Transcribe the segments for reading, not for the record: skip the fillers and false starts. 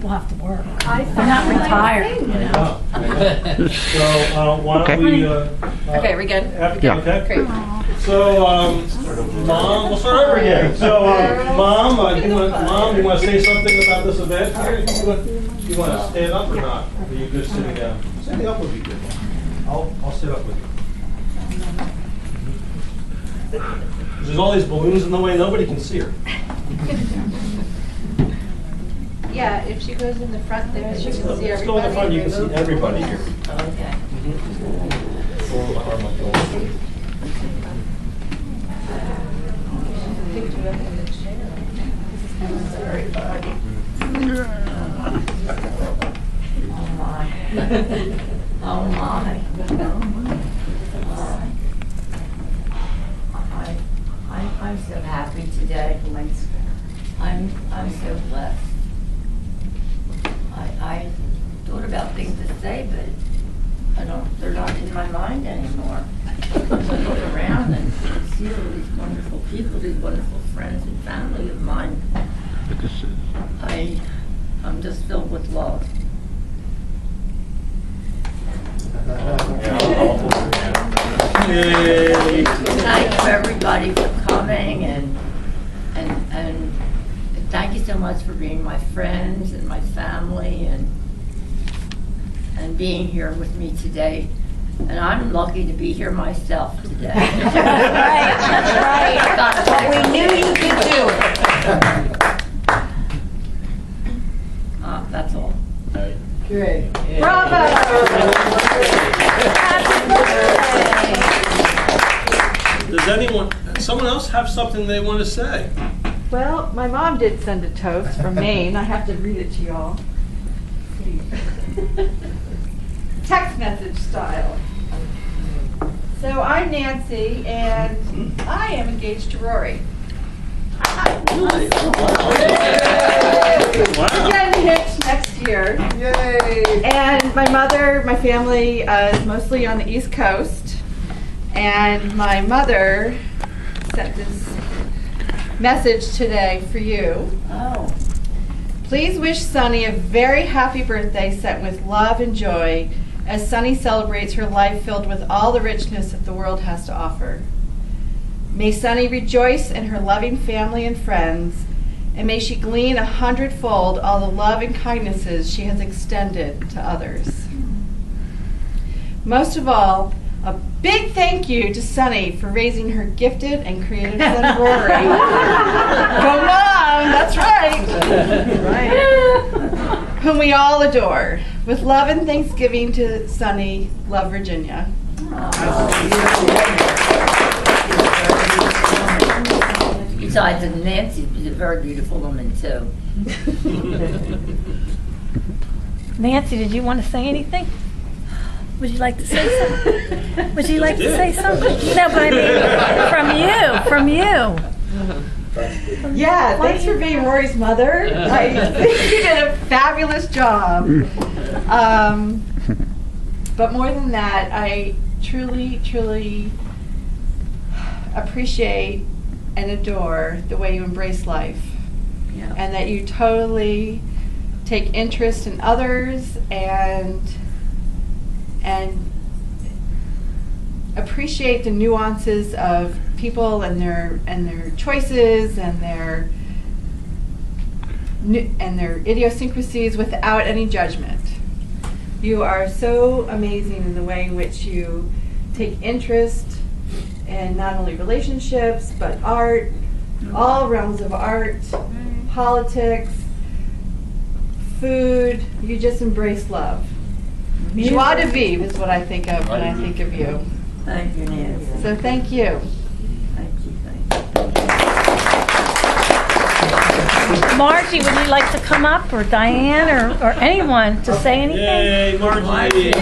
people have to work. They're not retired, you know. So why don't we? Okay, we good? Yeah. Okay. Great. So, Mom, we'll start over again. So, Mom, you want to say something about this event here? You want to stand up or not? Or are you just sitting down? Standing up would be good. I'll sit up with you. There's all these balloons in the way, nobody can see her. Yeah, if she goes in the front there, she can see everybody. Let's go in the front, you can see everybody here. Okay. Oh my. I'm so happy today. I'm so blessed. I thought about things to say, but they're not in my mind anymore. I look around and see all these wonderful people, these wonderful friends and family of mine. I'm just filled with love. Thank you everybody for coming and thank you so much for being my friends and my family and being here with me today. And I'm lucky to be here myself today. That's right. But we knew you could do it. That's all. Great. Does someone else have something they want to say? Well, my mom did send a toast from Maine. I have to read it to y'all. Text message style. So I'm Nancy, and I am engaged to Rory. Wow. We're getting hitched next year. Yay! And my mother, my family is mostly on the East Coast. And my mother sent this message today for you. Oh. Please wish Sunny a very happy birthday sent with love and joy as Sunny celebrates her life filled with all the richness that the world has to offer. May Sunny rejoice in her loving family and friends, and may she glean 100-fold all the love and kindnesses she has extended to others. Most of all, a big thank you to Sunny for raising her gifted and creative son Rory. Go Mom, that's right. Whom we all adore. With love and thanksgiving to Sunny, love Virginia. Besides, Nancy is a very beautiful woman too. Nancy, did you want to say anything? Would you like to say something? Would you like to say something? No, but I mean, from you. Yeah, thanks for being Rory's mother. I think you did a fabulous job. But more than that, I truly, truly appreciate and adore the way you embrace life. Yeah. And that you totally take interest in others and appreciate the nuances of people and their choices and their idiosyncrasies without any judgment. You are so amazing in the way in which you take interest in not only relationships but art, all realms of art, politics, food. You just embrace love. Joie de vivre is what I think of when I think of you. Thank you, Nancy. So thank you. Thank you. Margie, would you like to come up, or Diane, or anyone to say anything? Yay, Margie!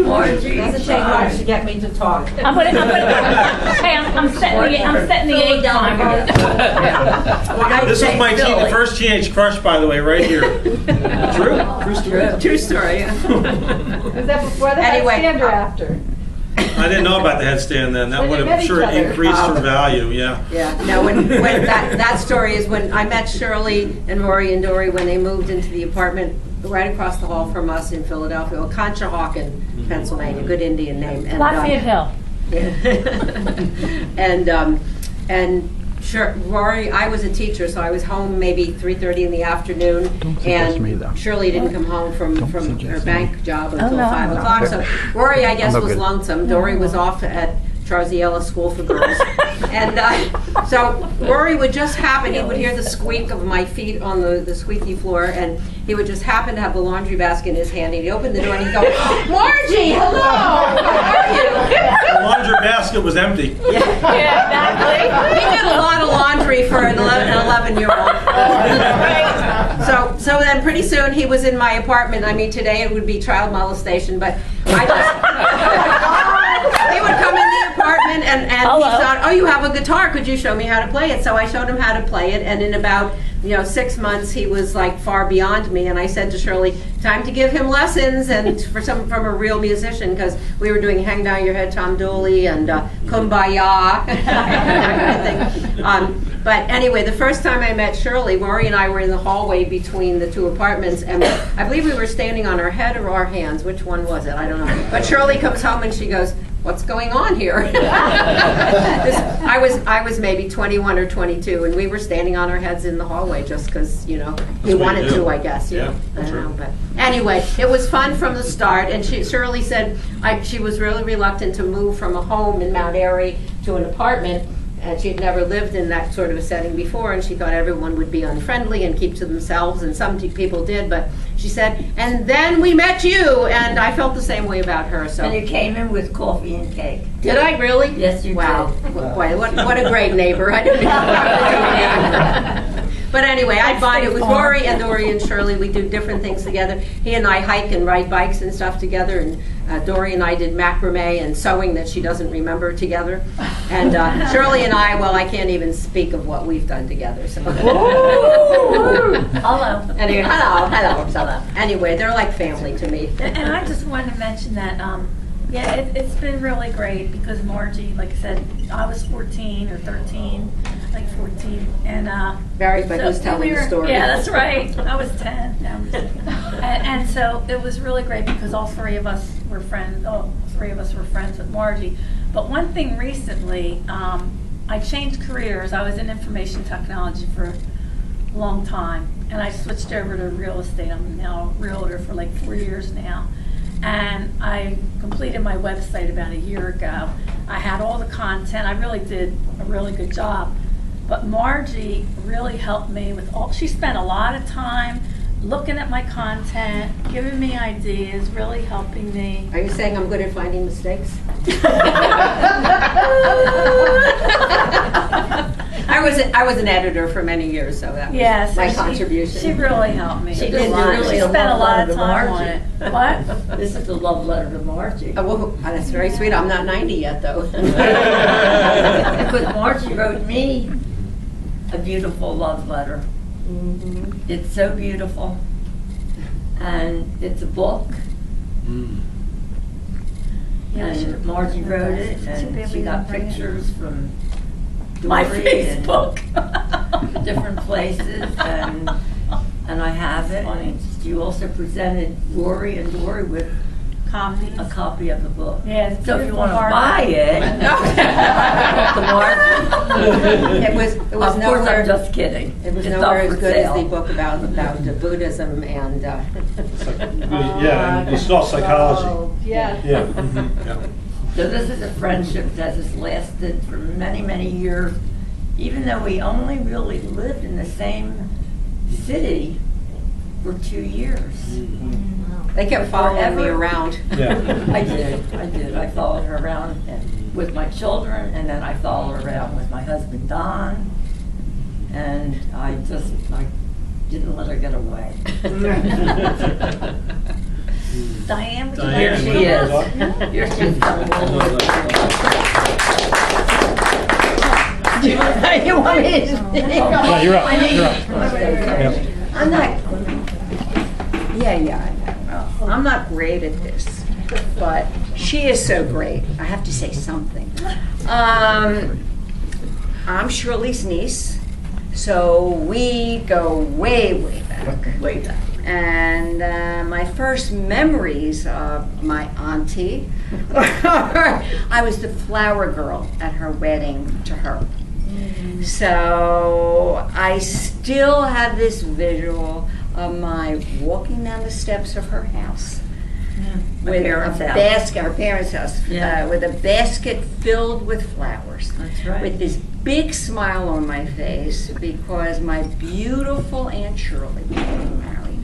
Margie, Doesn't take much to get me to talk. Hey, I'm setting the egg timer. This was my first teenage crush, by the way, right here. True? True story. Was that before the Anyway, handstand or after? I didn't know about the headstand then. That When would you have met sure each other. increased her value, yeah. Yeah, no, when that story is when I met Shirley and Rory and Dory when they moved into the apartment right across the hall from us in Philadelphia, Conshohocken, Pennsylvania, good Indian name. And, Lafayette Hill. and sure, Rory, I was a teacher, so I was home maybe 3:30 in the afternoon, and Shirley didn't come home from her bank job until 5 o'clock. So Rory, I guess, was lonesome. Dory was off at Charziella School for Girls, and so Rory would just happen. He would hear the squeak of my feet on the squeaky floor, and he would just happen to have the laundry basket in his hand. He'd open the door and he'd go, "Margie, hello, how are you?" The laundry basket was empty. Yeah, exactly. He did a lot of laundry for an 11-year-old. So then pretty soon he was in my apartment. I mean, today it would be child molestation, but I just, he would come in the apartment and he thought, oh, you have a guitar, could you show me how to play it? So I showed him how to play it, and in about 6 months he was like far beyond me, and I said to Shirley, time to give him lessons, and from a real musician, because we were doing Hang Down Your Head, Tom Dooley, and Kumbaya, that kind of thing. But anyway, the first time I met Shirley, Rory and I were in the hallway between the two apartments, and I believe we were standing on our head or our hands. Which one was it? I don't know. But Shirley comes home and she goes, what's going on here? I was maybe 21 or 22, and we were standing on our heads in the hallway just because, we wanted to, I guess. Yeah, I don't sure. know, but anyway, it was fun from the start, and Shirley said she was really reluctant to move from a home in Mount Airy to an apartment, and she had never lived in that sort of a setting before, and she thought everyone would be unfriendly and keep to themselves, and some people did, but she said, and then we met you, and I felt the same way about her. So And you came in with coffee and cake. did I really? Yes, you wow. did. Boy, what a great neighbor. I didn't know what I was doing. But anyway, I bond it with Rory and Dory and Shirley. We do different things together. He and I hike and ride bikes and stuff together, and Dory and I did macrame and sewing that she doesn't remember together. And Shirley and I, well, I can't even speak of what we've done together. So. Hello. Anyway, hello. So, anyway, they're like family to me. And I just wanted to mention that, it's been really great because Margie, like I said, I was 14 or 13, like 14, and Varies by who's telling the story. Yeah, that's right. I was 10. No, I'm just kidding. And so it was really great because all three of us were friends. All three of us were friends with Margie. But one thing recently, I changed careers. I was in information technology for a long time, and I switched over to real estate. I'm now a realtor for like 4 years now. And I completed my website about a year ago. I had all the content. I really did a really good job. But Margie really helped me with she spent a lot of time looking at my content, giving me ideas, really helping me. Are you saying I'm good at finding mistakes? I was an editor for many years, so that was my contribution. She really helped me. She She did spent a lot of time on it. What? This is a love letter to Margie. Well, that's very sweet. I'm not 90 yet, though. Because Margie wrote me a beautiful love letter. Mm-hmm. It's so beautiful. And it's a book. And Margie wrote it, and she got pictures from My Dory Facebook. and different places, and I have it. And you also presented Rory and Dory with Copies. a copy of the book. Yeah, it's So if you beautiful want to hard- buy it, to Margie. It was Of course, nowhere. I'm just kidding. It was It's nowhere not as for good as sale. the book about Buddhism and. Yeah, and it's all psychology. Yeah. Yeah. Yeah. So this is a friendship that has lasted for many, many years, even though we only really lived in the same city for 2 years. They kept following me Forever. around. Yeah. I did. I followed her around with my children, and then I followed her around with my husband, Don, and I didn't let her get away. Diane, would you Diane, like to Here she would is. Here she is. You want me to? Yeah, you're up. You're up. Yep. I'm not. Yeah, I know. I'm not great at this, but She is so great. I have to say something. I'm Shirley's niece, so we go way, way back. Way back. And my first memories of my auntie, I was the flower girl at her wedding to her. So I still have this visual of my walking down the steps of her house. With parents' a house. basket, our parents' house, Yeah. with a basket filled with flowers. That's right. With this big smile on my face because my beautiful Aunt Shirley was getting married.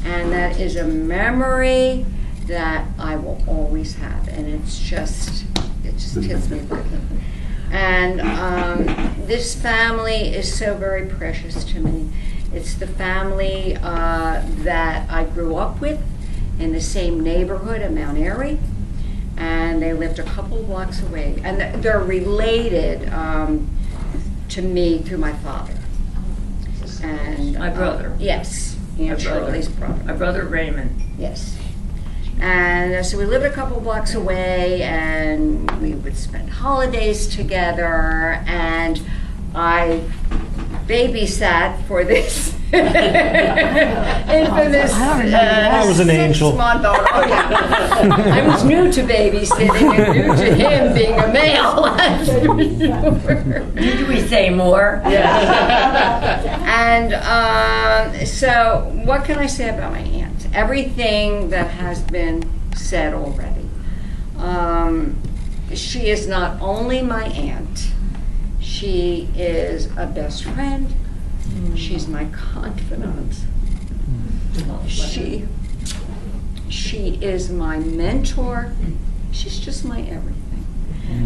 And that is a memory that I will always have. And it just hits me like it. And this family is so very precious to me. It's the family that I grew up with in the same neighborhood in Mount Airy, and they lived a couple blocks away. And they're related to me through my father. And My brother. Yes, Aunt Shirley's brother. My brother Raymond. Yes. And so we lived a couple blocks away, and we would spend holidays together, and I babysat for this infamous I was an angel. 6-month-old. Oh, yeah. I was new to babysitting and new to him being a male. Did we say more? And so, what can I say about my aunt? Everything that has been said already. She is not only my aunt, she is a best friend. She's my confidant. She is my mentor. She's just my everything.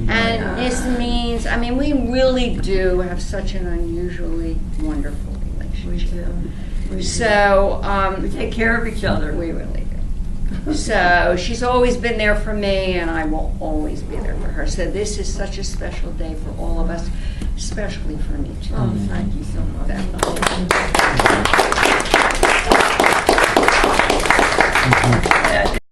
And this means, I mean, we really do have such an unusually wonderful relationship. So, We take care of each other. we really do. So she's always been there for me, and I will always be there for her. So this is such a special day for all of us, especially for me too. Oh, thank you so much. That-